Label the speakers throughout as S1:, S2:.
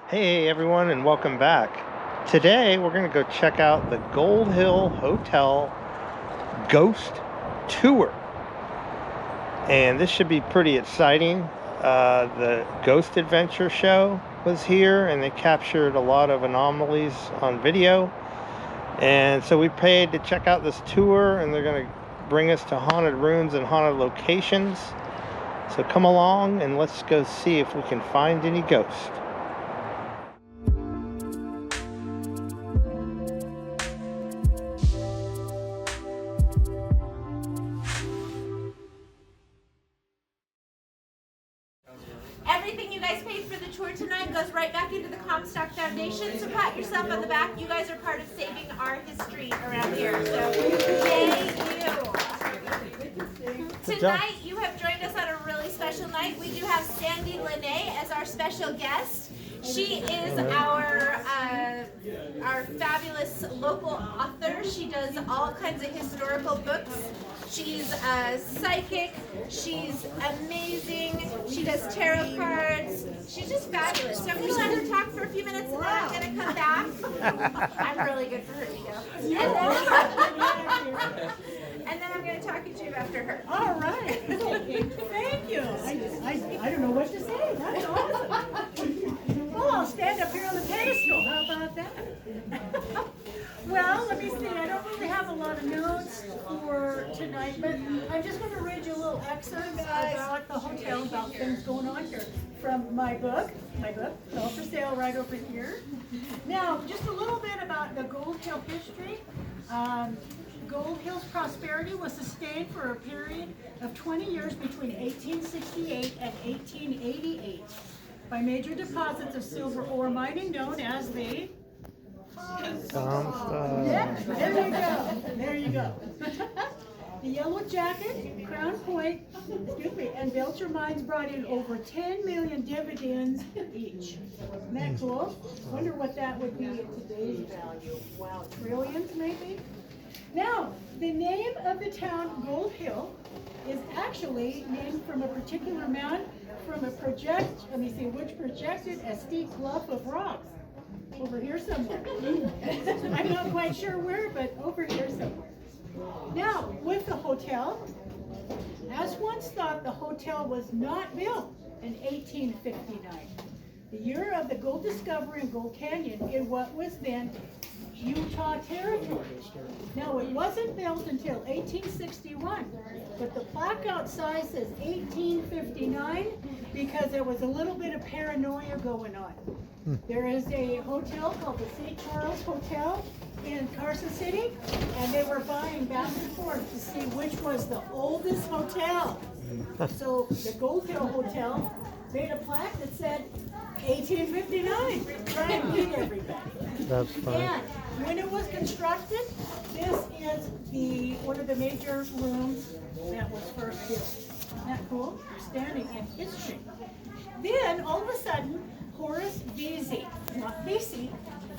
S1: Hey everyone, and welcome back. Today we're going to go check out the Gold Hill Hotel Ghost Tour. And this should be pretty exciting. The Ghost Adventure show was here and they captured a lot of anomalies on video. And so we paid to check out this tour, and they're going to bring us to haunted rooms and haunted locations. So come along and let's go see if we can find any ghosts.
S2: Everything you guys paid for the tour tonight goes right back into the Comstock Foundation, so pat yourself on the back. You guys are part of saving our history around here, so yay you. Tonight you have joined us on a really special night. We do have Sandy Lene as our special guest. She is our fabulous local author. She does all kinds of historical books. She's a psychic. She's amazing. She does tarot cards. She's just fabulous. So I'm going to let her talk for a few minutes, and then I'm going to come back. I'm really good for her ego. And then I'm going to talk to you after her.
S3: All right. Thank you. I don't know what to say. That's awesome. Well, I'll stand up here on the pedestal. How about that? Well, let me see. I don't really have a lot of notes for tonight, but I'm just going to read you a little excerpt about the hotel, about things going on here from my book. It's all for sale right over here. Now, just a little bit about the Gold Hill history. Gold Hill's prosperity was sustained for a period of 20 years between 1868 and 1888 by major deposits of silver ore mining known as the yeah, there you go. The Yellow Jacket, Crown Point, and Belcher mines brought in over 10 million dividends each. Isn't that cool? Wonder what that would be in today's value. Wow, trillions maybe? Now, the name of the town Gold Hill is actually named from a particular mound from a which projected a steep bluff of rocks. Over here somewhere. I'm not quite sure where, but over here somewhere. Now, with the hotel, as once thought, the hotel was not built in 1859. The year of the gold discovery in Gold Canyon in what was then Utah Territory. Now, it wasn't built until 1861, but the plaque outside says 1859 because there was a little bit of paranoia going on. There is a hotel called the St. Charles Hotel in Carson City, and they were buying back and forth to see which was the oldest hotel. So the Gold Hill Hotel made a plaque that said 1859, try and beat everybody.
S1: That's fine.
S3: And when it was constructed, this is one of the major rooms that was first built. Isn't that cool? We're standing in history. Then, all of a sudden, Horace Vesey, not Vesey,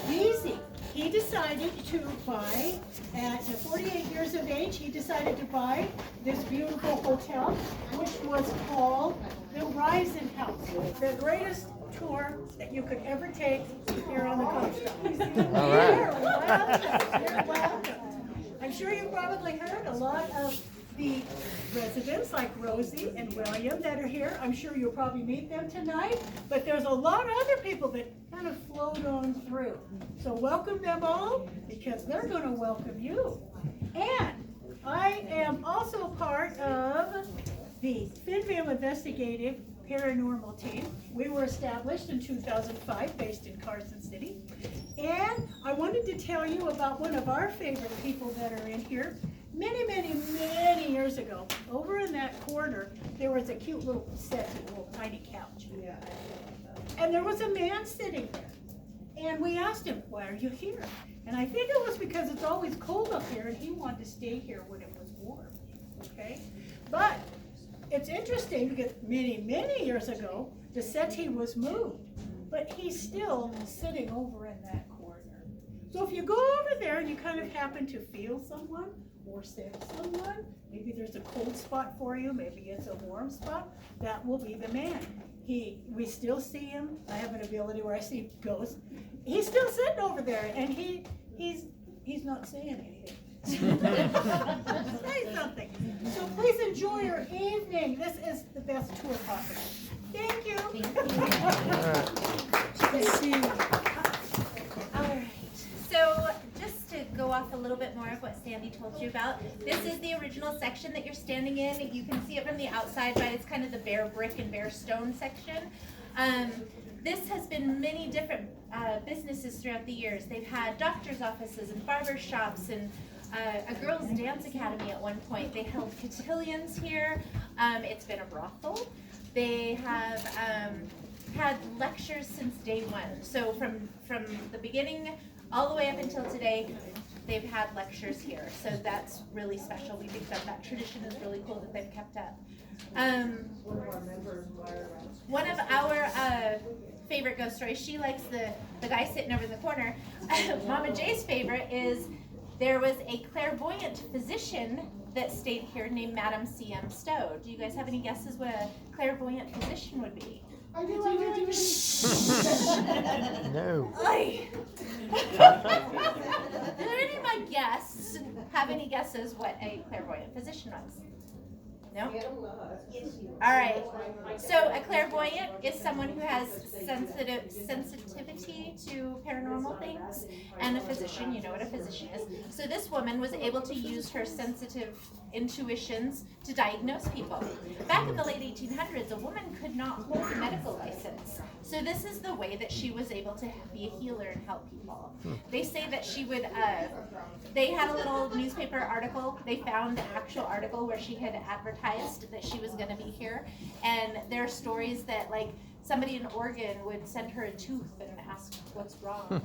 S3: Vesey, he decided to buy, at 48 years of age, he decided to buy this beautiful hotel, which was called the Rising House, the greatest tour that you could ever take here on the Comstock.
S1: All right.
S3: You're welcome. I'm sure you've probably heard a lot of the residents like Rosie and William that are here. I'm sure you'll probably meet them tonight, but there's a lot of other people that kind of flowed on through. So welcome them all, because they're going to welcome you. And I am also part of the Finville Investigative Paranormal Team. We were established in 2005, based in Carson City. And I wanted to tell you about one of our favorite people that are in here. Many years ago, over in that corner, there was a cute little settee, a little tiny couch. And there was a man sitting there. And we asked him, why are you here? And I think it was because it's always cold up here and he wanted to stay here when it was warm. Okay? But it's interesting because many years ago, the settee was moved. But he's still sitting over in that corner. So if you go over there and you kind of happen to feel someone, or sense someone, maybe there's a cold spot for you, maybe it's a warm spot, that will be the man. we still see him. I have an ability where I see ghosts. He's still sitting over there, and he's not saying anything. Say something. So please enjoy your evening. This is the best tour possible. Thank you.
S2: All right. So just to go off a little bit more of what Sandy told you about, this is the original section that you're standing in. You can see it from the outside, but it's kind of the bare brick and bare stone section. This has been many different businesses throughout the years. They've had doctor's offices and barber shops and a girls' dance academy at one point. They held cotillions here. It's been a brothel. They have had lectures since day one. So from the beginning all the way up until today, they've had lectures here. So that's really special. We think that tradition is really cool that they've kept up. One of our favorite ghost stories, she likes the guy sitting over in the corner. Mama Jay's favorite is there was a clairvoyant physician that stayed here named Madame C.M. Stowe. Do you guys have any guesses what a clairvoyant physician would be?
S1: No.
S2: Oy. Do any of my guests have any guesses what a clairvoyant physician was? No? All right. So a clairvoyant is someone who has sensitivity to paranormal things, and a physician, you know what a physician is. So this woman was able to use her sensitive intuitions to diagnose people. Back in the late 1800s, a woman could not hold a medical license. So this is the way that she was able to be a healer and help people. They say that she would, they had a little newspaper article. They found the actual article where she had advertised that she was going to be here. And there are stories that, like, somebody in Oregon would send her a tooth and ask what's wrong.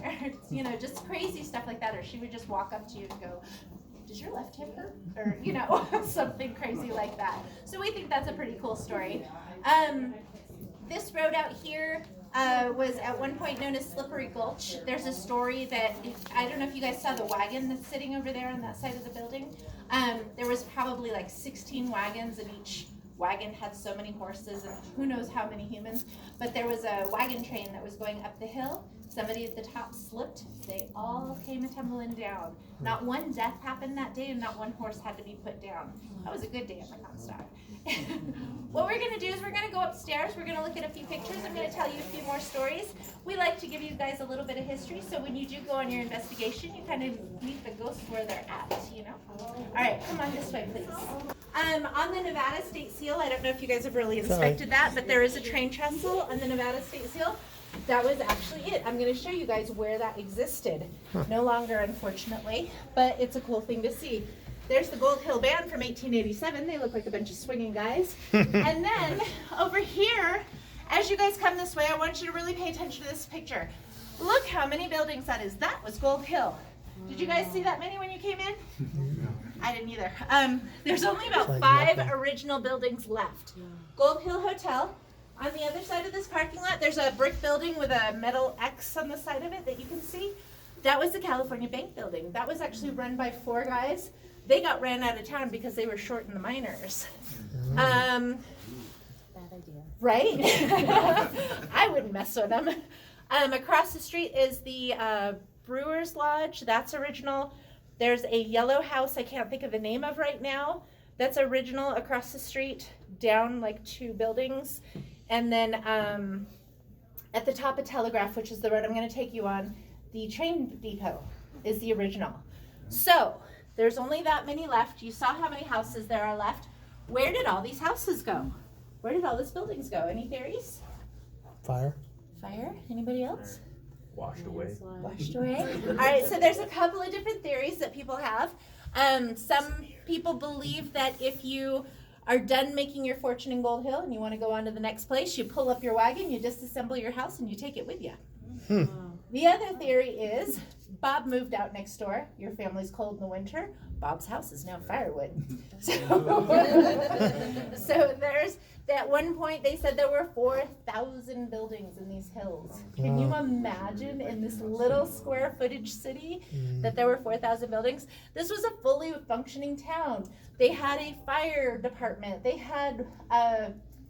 S2: You know, just crazy stuff like that. Or she would just walk up to you and go, does your left hip hurt? Or, you know, something crazy like that. So we think that's a pretty cool story. This road out here was at one point known as Slippery Gulch. There's a story that, I don't know if you guys saw the wagon that's sitting over there on that side of the building. There was probably like 16 wagons, and each wagon had so many horses and who knows how many humans. But there was a wagon train that was going up the hill. Somebody at the top slipped. They all came tumbling down. Not one death happened that day, and not one horse had to be put down. That was a good day at the Comstock. What we're going to do is we're going to go upstairs. We're going to look at a few pictures. I'm going to tell you a few more stories. We like to give you guys a little bit of history, so when you do go on your investigation, you kind of meet the ghosts where they're at, you know? All right, come on this way, please. On the Nevada State Seal, I don't know if you guys have really inspected that, but there is a train trestle on the Nevada State Seal. That was actually it. I'm going to show you guys where that existed. No longer, unfortunately, but it's a cool thing to see. There's the Gold Hill Band from 1887. They look like a bunch of swinging guys. And then over here, as you guys come this way, I want you to really pay attention to this picture. Look how many buildings that is. That was Gold Hill. Did you guys see that many when you came in? I didn't either. There's only about 5 original buildings left. Gold Hill Hotel. On the other side of this parking lot, there's a brick building with a metal X on the side of it that you can see. That was the California Bank building. That was actually run by 4 guys. They got ran out of town because they were shorting the miners. Bad idea. Right? I wouldn't mess with them. Across the street is the Brewers Lodge. That's original. There's a yellow house I can't think of the name of right now. That's original across the street, down like 2 buildings. And then at the top of Telegraph, which is the road I'm going to take you on, the train depot is the original. So there's only that many left. You saw how many houses there are left. Where did all these houses go? Where did all these buildings go? Any theories?
S4: Fire.
S2: Fire? Anybody else?
S5: Washed away.
S2: Washed away. All right, so there's a couple of different theories that people have. Some people believe that if you are done making your fortune in Gold Hill and you want to go on to the next place, you pull up your wagon, you disassemble your house, and you take it with you. The other theory is Bob moved out next door. Your family's cold in the winter. Bob's house is now firewood. So there's, at one point they said there were 4,000 buildings in these hills. Can you imagine in this little square footage city that there were 4,000 buildings? This was a fully functioning town. They had a fire department. They had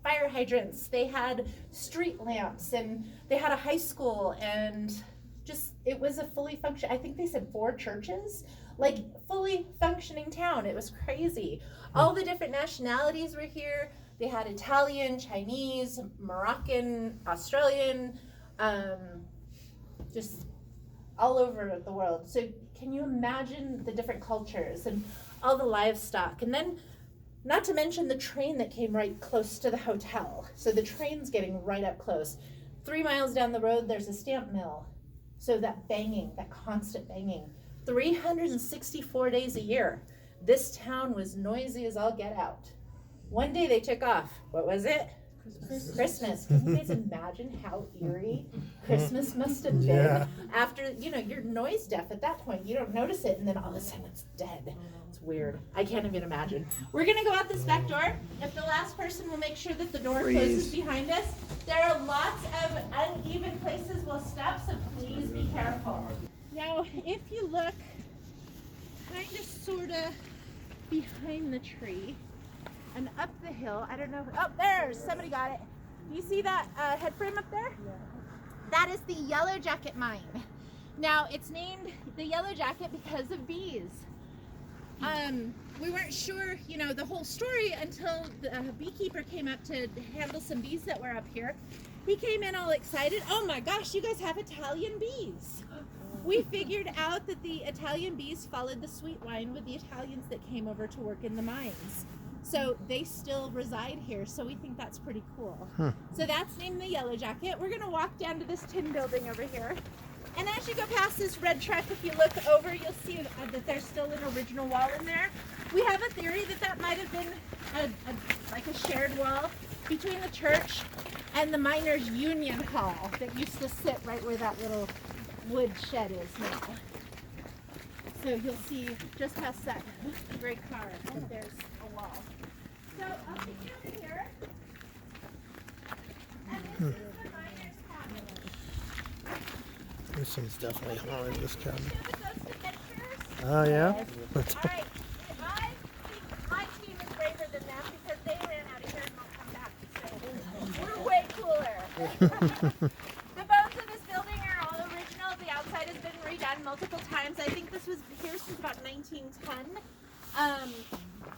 S2: fire hydrants, they had street lamps, and they had a high school, and just, it was a fully I think they said 4 churches, like fully functioning town. It was crazy. All the different nationalities were here. They had Italian, Chinese, Moroccan, Australian, just all over the world. So can you imagine the different cultures and all the livestock? And then, not to mention the train that came right close to the hotel. So the train's getting right up close. 3 miles down the road, there's a stamp mill. So that banging, that constant banging, 364 days a year. This town was noisy as all get out. One day they took off. What was it? Christmas. Can you guys imagine how eerie Christmas must have been? After, you know, you're noise deaf at that point. You don't notice it, and then all of a sudden it's dead. It's weird. I can't even imagine. We're going to go out this back door. If the last person will make sure that the door closes behind us. There are lots of uneven places we'll step, so please be careful. Now, if you look kind of sort of behind the tree, and up the hill, I don't know, oh, there's, somebody got it. Do you see that head frame up there? Yeah. That is the Yellow Jacket mine. Now, it's named the Yellow Jacket because of bees. We weren't sure, you know, the whole story until the beekeeper came up to handle some bees that were up here. He came in all excited. Oh my gosh, you guys have Italian bees. We figured out that the Italian bees followed the sweet wine with the Italians that came over to work in the mines. So they still reside here, so we think that's pretty cool. So that's named the Yellow Jacket. We're gonna walk down to this tin building over here. And as you go past this red truck, if you look over, you'll see that there's still an original wall in there. We have a theory that that might have been like a shared wall between the church and the miners' union hall that used to sit right where that little wood shed is now. So you'll see just past that gray car, there's a wall. So I'll take you over here. And this is the miner's cabin.
S1: This one's definitely haunted, this cabin.
S2: The ghost adventures.
S1: Oh, yeah?
S2: All right. I think my team is braver than them because they ran out of here and won't come back. So we're way cooler. The bones of this building are all original. The outside has been redone multiple times. I think this was here since about 1910.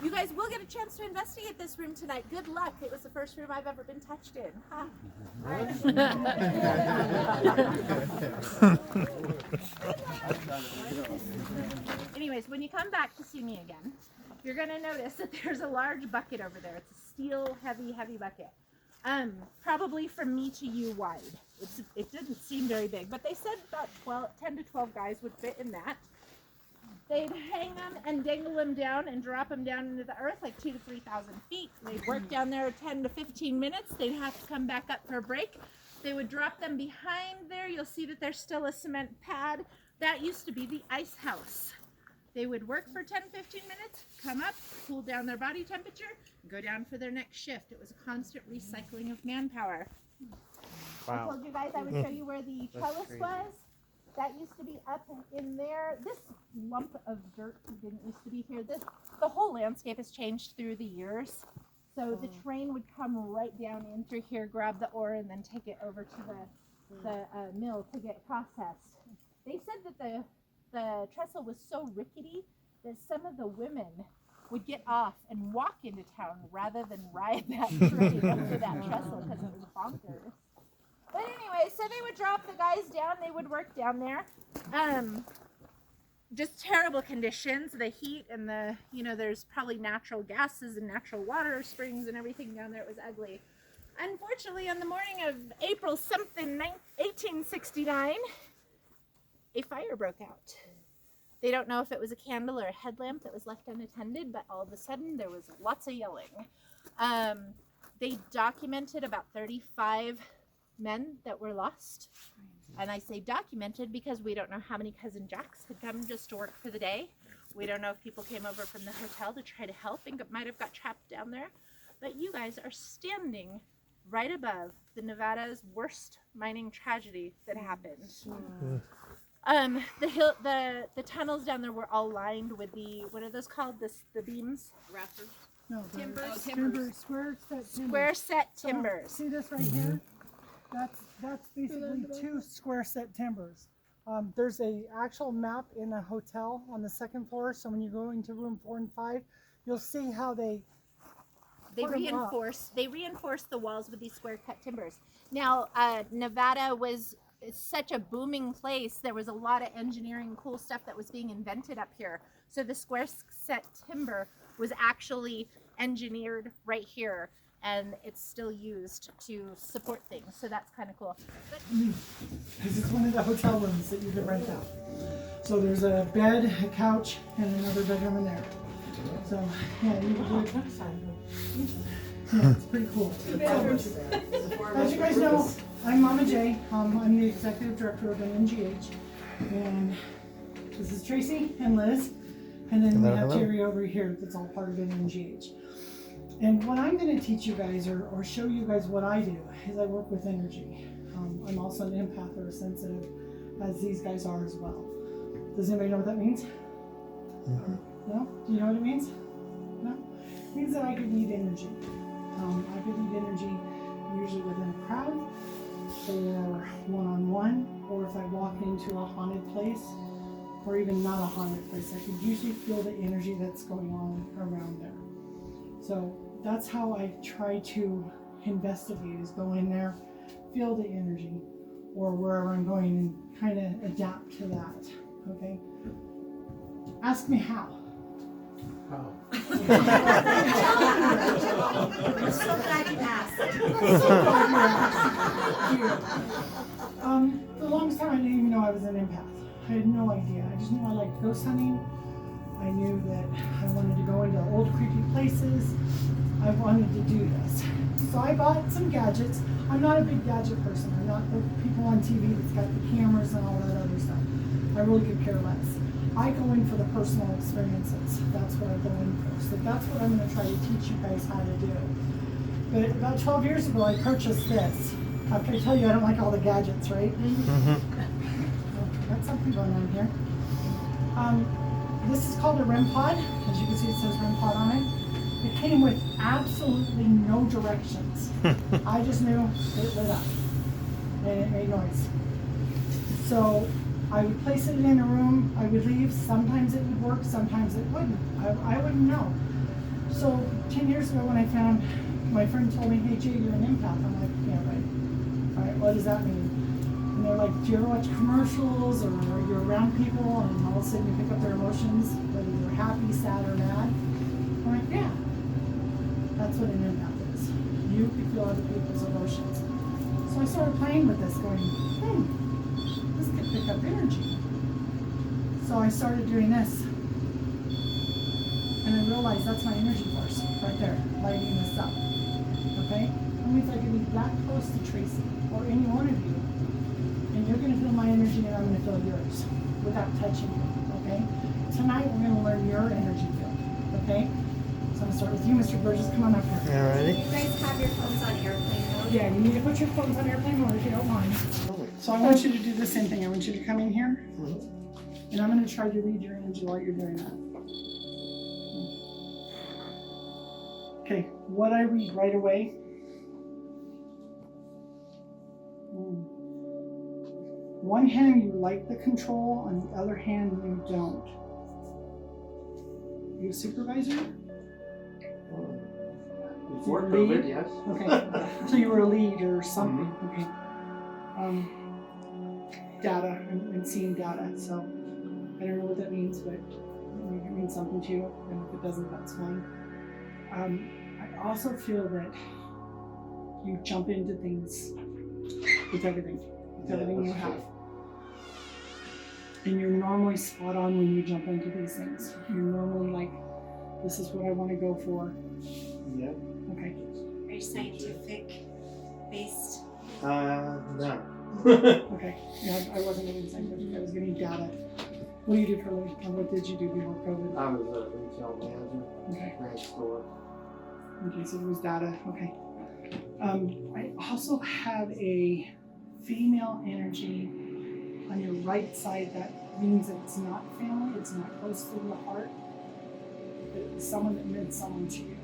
S2: You guys will get a chance to investigate this room tonight. Good luck. It was the first room I've ever been touched in. Huh? Anyways, when you come back to see me again, you're going to notice that there's a large bucket over there. It's a steel, heavy bucket. Probably from me to you wide. It didn't seem very big, but they said about 10 to 12 guys would fit in that. They'd hang them and dangle them down and drop them down into the earth like 2,000 to 3,000 feet. They'd work down there 10 to 15 minutes. They'd have to come back up for a break. They would drop them behind there. You'll see that there's still a cement pad. That used to be the ice house. They would work for 10, 15 minutes, come up, cool down their body temperature, go down for their next shift. It was a constant recycling of manpower.
S1: Wow.
S2: I told you guys I would show you where the trellis was. That used to be up in there. This lump of dirt didn't used to be here. The whole landscape has changed through the years. So the train would come right down in through here, grab the ore, and then take it over to the mill to get processed. They said that the trestle was so rickety that some of the women would get off and walk into town rather than ride that train up to that trestle because it was bonkers. But anyway, so they would drop the guys down, they would work down there. Just terrible conditions, the heat and there's probably natural gases and natural water springs and everything down there. It was ugly. Unfortunately, on the morning of April something, 1869, a fire broke out. They don't know if it was a candle or a headlamp that was left unattended, but all of a sudden there was lots of yelling. They documented about 35 men that were lost. And I say documented because we don't know how many Cousin Jacks had come just to work for the day. We don't know if people came over from the hotel to try to help and might have got trapped down there. But you guys are standing right above the Nevada's worst mining tragedy that happened. The tunnels down there were all lined with what are those called? The beams?
S4: Rafters.
S3: No, the
S2: Timbers.
S3: square set timbers.
S2: Square set
S3: So,
S2: timbers.
S3: see this right here? That's basically 2 square set timbers. There's a actual map in a hotel on the 2nd floor. So when you go into room 4 and 5, you'll see how they
S2: reinforce the walls with these square cut timbers. Now, Nevada was such a booming place. There was a lot of engineering, cool stuff that was being invented up here. So the square set timber was actually engineered right here, and it's still used to support things. So that's kind of cool.
S3: This is one of the hotel rooms that you can rent out. So there's a bed, a couch, and another bedroom in there. So yeah, you can do it. Yeah, it's pretty cool. As you guys know, I'm Mama J. I'm the executive director of NGH, and this is Tracy and Liz, and then we have Terry over here that's all part of NGH. And what I'm going to teach you guys or show you guys what I do is I work with energy. I'm also an empath or a sensitive, as these guys are as well. Does anybody know what that means? No? Do you know what it means? No? It means that I can read energy. I can read energy usually within a crowd, or one-on-one, or if I walk into a haunted place, or even not a haunted place, I can usually feel the energy that's going on around there. So that's how I try to investigate, is go in there, feel the energy, or wherever I'm going, and kind of adapt to that, okay? Ask me how.
S2: I'm so glad you asked.
S3: For the longest time, I didn't even know I was an empath. I had no idea. I just knew I liked ghost hunting. I knew that I wanted to go into old creepy places. I wanted to do this. So I bought some gadgets. I'm not a big gadget person. I'm not the people on TV that's got the cameras and all that other stuff. I really could care less. I go in for the personal experiences. That's what I go in for. So that's what I'm going to try to teach you guys how to do. But about 12 years ago, I purchased this. After I tell you I don't like all the gadgets, right? Got something going on here. This is called a REM pod. As you can see, it says REM pod on it. It came with absolutely no directions. I just knew it lit up and it made noise. So I would place it in a room, I would leave, sometimes it would work, sometimes it wouldn't. I wouldn't know. So 10 years ago when I found, my friend told me, hey Jay, you're an empath. I'm like, yeah, right. All right, what does that mean? And they're like, do you ever watch commercials or you're around people and all of a sudden you pick up their emotions, whether they're happy, sad, or mad? I'm like, yeah, that's what an empath is. You can feel other people's emotions. So I started playing with this going, this could pick up energy. So I started doing this. And I realized that's my energy force right there, lighting this up. Okay? That means I can be that close to Tracy or any one of you. And you're going to feel my energy and I'm going to feel yours without touching you. Okay? Tonight we're going to learn your energy field. Okay? So I'm going to start with you, Mr. Burgess. Come on up here.
S1: Alrighty.
S2: You guys have your phones on airplane mode?
S3: Yeah, you need to put your phones on airplane mode if you don't mind. So I want you to do the same thing. I want you to come in here, and I'm going to try to read your energy while you're doing that. Okay, what I read right away. One hand you like the control, on the other hand you don't. You a supervisor?
S4: Before COVID, yes.
S3: Okay, so you were a lead or something. Okay. Data and seeing data. So I don't know what that means, but it means something to you. And if it doesn't, that's fine. I also feel that you jump into things with everything you have. And you're normally spot on when you jump into these things. You're normally like, this is what I want to go for.
S4: Yeah.
S3: Okay.
S2: Are you scientific based?
S4: No.
S3: Okay. Yeah, I wasn't getting scientific. I was getting data. What do you do for a living? Or what did you do before COVID?
S4: I was a retail manager.
S3: Okay.
S4: Ran a store.
S3: Okay, so it was data. Okay. I also have a female energy on your right side. That means that it's not family. It's not close to the heart. It's someone that meant someone to you.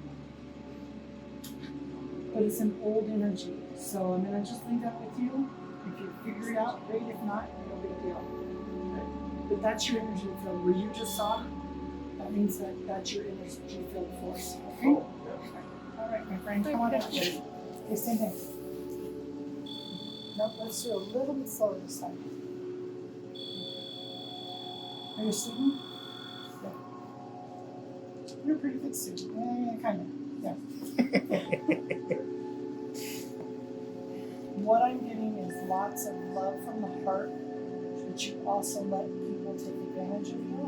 S3: but it's an old energy. So I'm gonna just leave that with you. If you figure it out, great. If not, no big deal. But that's your energy field. Where you just saw, that means that that's your energy field force. Okay? All right, my friend, come on up. Okay, same thing. Nope, let's do a little bit slower this time. Are you a student? Yeah. You're a pretty good student. Yeah, kind of. Yeah. What I'm getting is lots of love from the heart, but you also let people take advantage of you.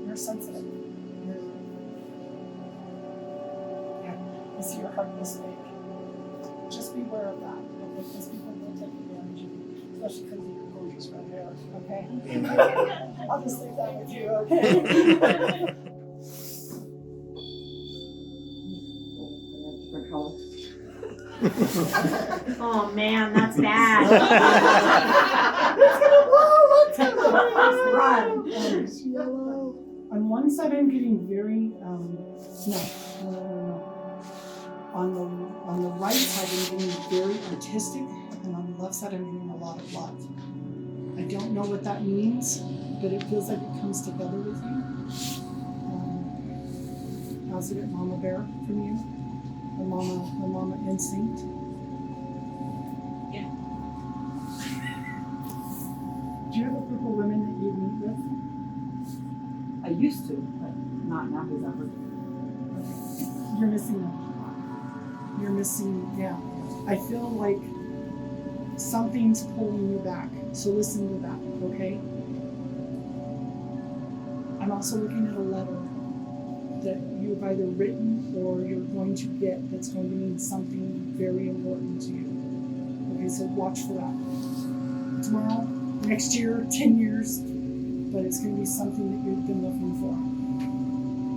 S3: You're sensitive. I see your heart this big. Just beware of that, okay? Because people will take advantage of you, especially because of your gorgeous red hair, okay? I'll just leave that with you, okay?
S5: Oh man, that's bad. Run.
S3: It's yellow. On one side, I'm getting very no. On the right side, I'm getting very artistic, and on the left side, I'm getting a lot of love. I don't know what that means, but it feels like it comes together with you. How's it, Mama Bear, from you? The mama instinct.
S5: Yeah.
S3: Do you have a group of women that you meet with?
S5: I used to, but not now because I've
S3: You're missing them. You're missing, yeah. I feel like something's pulling you back. So listen to that, okay? I'm also looking at a letter that you've either written or you're going to get that's going to mean something very important to you. Okay, so watch for that. Tomorrow, next year, 10 years, but it's going to be something that you've been looking for,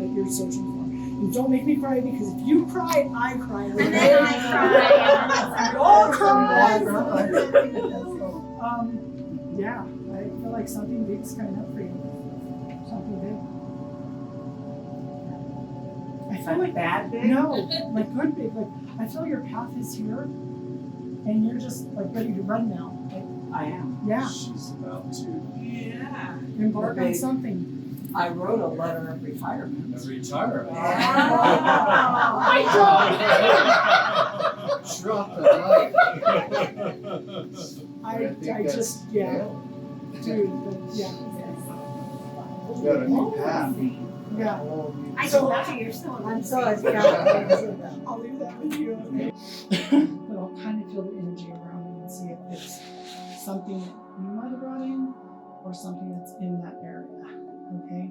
S3: that you're searching for. And don't make me cry, because if you cry, I cry. Okay?
S2: And then I cry.
S3: We all cry. Yeah, I feel like something big's coming up for you. Something big. I feel like
S5: bad big?
S3: no, like good big. Like I feel your path is here, and you're just like ready to run now. Like,
S5: I am.
S3: yeah,
S4: She's about to.
S5: Yeah.
S3: embark on
S5: Big.
S3: something.
S5: I wrote a letter of retirement.
S4: Retire.
S6: Drop the mic.
S3: I
S6: think
S3: just yeah, dude, yeah,
S6: You got a new path.
S3: yeah.
S2: I don't know, you're so
S5: I'm so
S3: I'll leave that with you. Okay? But I'll kind of feel the energy around it and see if it's something that you might have brought in or something that's in that area. Okay?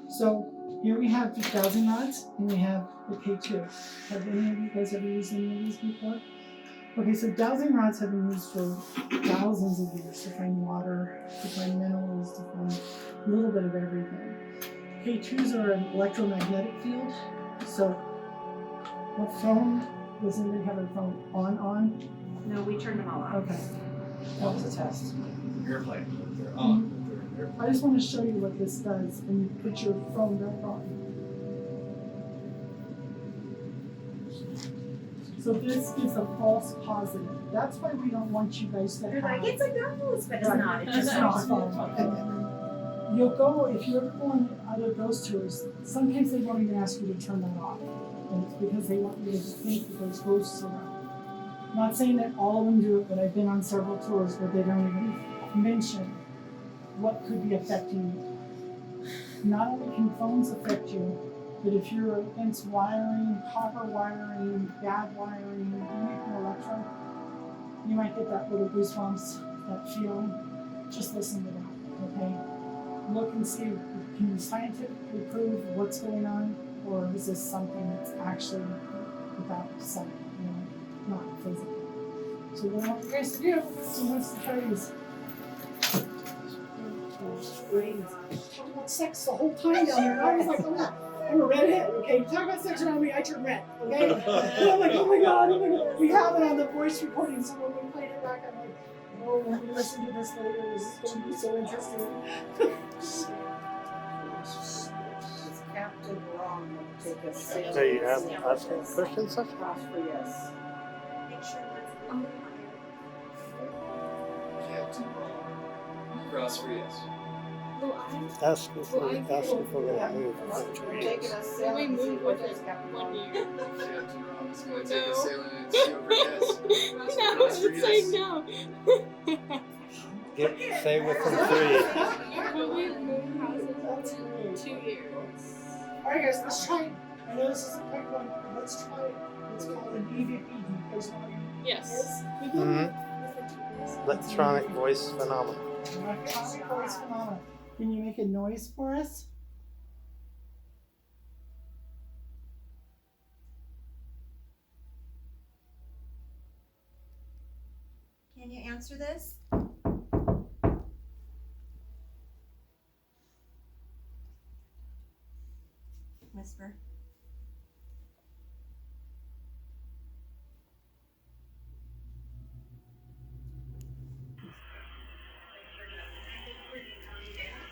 S3: So here we have the dowsing rods and we have the K2. Have any of you guys ever used any of these before? Okay, so dowsing rods have been used for thousands of years to find water, to find minerals, to find a little bit of everything. K2s are an electromagnetic field. So what phone, does anybody have their phone on?
S2: No, we turned them all off.
S3: Okay.
S5: That was a test.
S4: Airplane. They're on. They're in
S3: I just want to show you what this does when you put your phone back on. So this is a false positive. That's why we don't want you guys to
S2: They're
S3: have.
S2: like, it's a ghost, but it's
S3: Right.
S2: not. It's
S3: It's
S2: just
S3: not.
S2: fun.
S3: You'll go, if you're ever going on other ghost tours, sometimes they won't even ask you to turn that off. And it's because they want you to think that there's ghosts around. I'm not saying that all of them do it, but I've been on several tours where they don't even mention what could be affecting you. Not only can phones affect you, but if you're against wiring, copper wiring, bad wiring, anything electron, you might get that little goosebumps, that feeling. Just listen to that, okay? Look and see, can you scientifically prove what's going on, or is this something that's actually without sight, not physical? So what I want you guys to do, who wants to try these? Talk about sex the whole time down there, and I was like, I'm a redhead, okay? Talk about sex around me, I turn red, okay? And I'm like, oh my god, we have it on the voice recording, so when we played it back, I'm like, oh, when we listen to this later, this is going to be so interesting.
S5: Captain Wrong will take a sail.
S1: So you have asking questions, such?
S5: Cross for yes.
S4: Captain Wrong. Cross for yes.
S1: Ask if we're going to move.
S5: Taking a sail.
S7: We
S5: and see
S7: move
S5: what
S7: within
S5: is Captain
S7: 1
S5: Wrong.
S7: year.
S4: Captain Wrong is going to
S7: No.
S4: take a sail and see over yes.
S7: No,
S4: Cross for
S7: it's
S4: yes.
S7: like no.
S1: Say within 3.
S7: But we move houses within 2 years.
S3: Alright guys, let's try it. I know this is a quick one, but let's try it. It's called an EVP. You guys know what it
S7: Yes.
S1: Mm-hmm. Electronic voice phenomenon.
S3: is? Electronic voice phenomenon. Can you make a noise for us?
S2: Can you answer this? Whisper.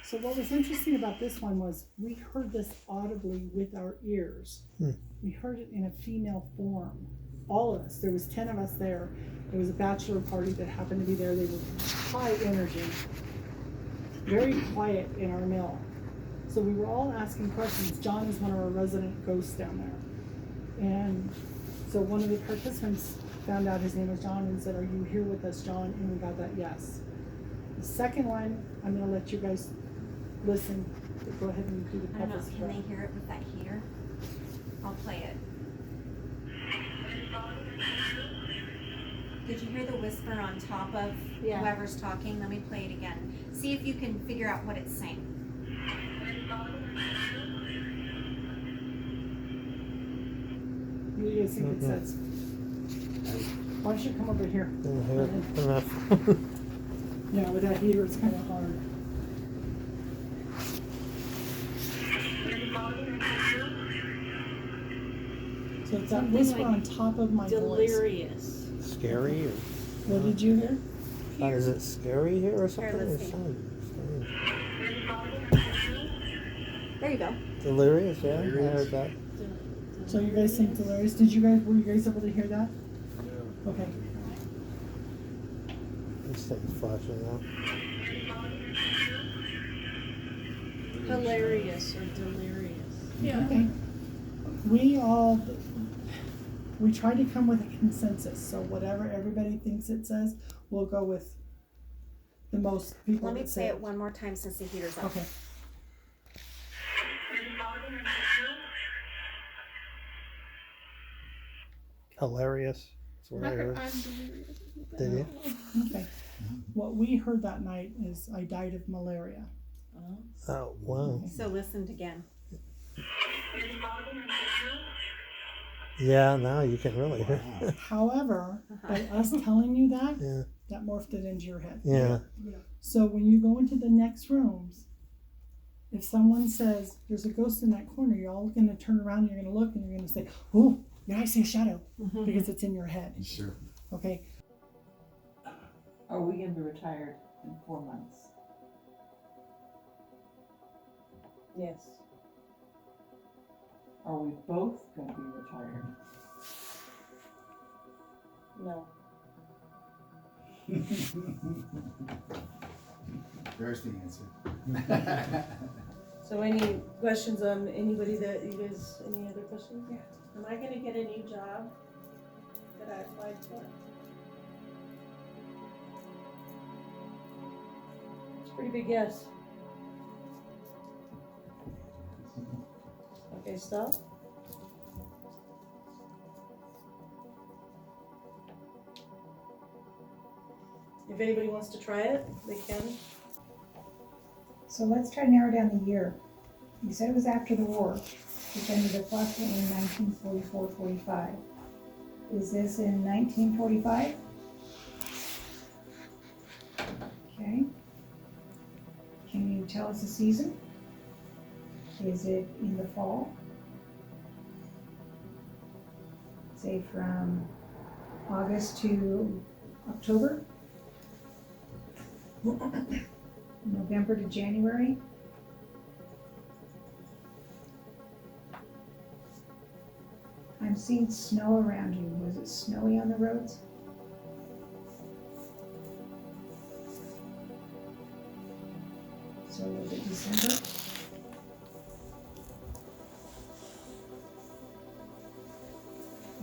S3: So what was interesting about this one was we heard this audibly with our ears. We heard it in a female form. All of us. There was 10 of us there. There was a bachelor party that happened to be there. They were high energy, very quiet in our mill. So we were all asking questions. John is one of our resident ghosts down there. And so one of the participants found out his name was John and said, "Are you here with us, John?" And we got that yes. The second one, I'm going to let you guys listen. Go ahead and do the
S2: I don't know.
S3: preface.
S2: Can they hear it with that heater? I'll play it. Did you hear the whisper on top of whoever's talking? Let me play it again. See if you can figure out what it's saying.
S3: What do you guys think it says? Why don't you come over here?
S1: Enough.
S3: Yeah, with that heater, it's kind of hard. So it's that
S7: Something
S3: whisper
S7: like
S3: on top of my voice.
S7: Delirious.
S1: Scary? Or
S3: What did you hear?
S1: is it scary here or something?
S2: let's
S1: It
S2: see.
S1: sounds strange.
S2: There you go.
S1: Delirious, yeah, I heard that.
S3: So you guys think delirious? Were you guys able to hear that? Okay.
S1: This thing's flashing out.
S7: Hilarious or delirious. Yeah.
S3: Okay. We try to come with a consensus. So whatever everybody thinks it says, we'll go with the most people
S2: Let me
S3: that say
S2: play it one more time since the heater's up.
S3: Okay.
S1: Hilarious. That's what I heard.
S7: I'm delirious.
S1: Did you?
S3: Okay. What we heard that night is I died of malaria.
S1: Oh, wow.
S2: So listened again.
S1: Yeah, now you can really hear.
S3: However, by us telling you that,
S1: Yeah.
S3: that morphed it into your head.
S1: Yeah.
S3: So when you go into the next rooms, if someone says there's a ghost in that corner, you're all going to turn around, you're going to look, and you're going to say, "Oh, yeah, I see a shadow," because it's in your head.
S6: Sure.
S3: Okay.
S5: Are we gonna be retired in 4 months?
S7: Yes.
S5: Are we both gonna be retired?
S7: No.
S6: There's the answer.
S7: So any questions on anybody that you guys, any other questions? Yeah. Am I gonna get a new job that I applied for? It's a pretty big yes. Okay, stop. If anybody wants to try it, they can.
S8: So let's try to narrow down the year. You said it was after the war, which ended approximately in 1944-45. Is this in 1945? Okay. Can you tell us the season? Is it in the fall? Say from August to October? November to January? I'm seeing snow around you. Was it snowy on the roads? So was it December?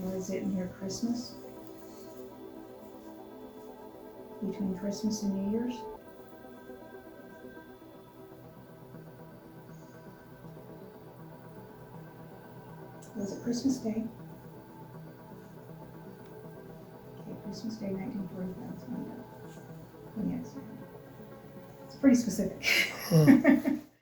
S8: Or is it near Christmas? Between Christmas and New Year's? Was it Christmas Day? Okay, Christmas Day, 1945. Yes. It's pretty specific.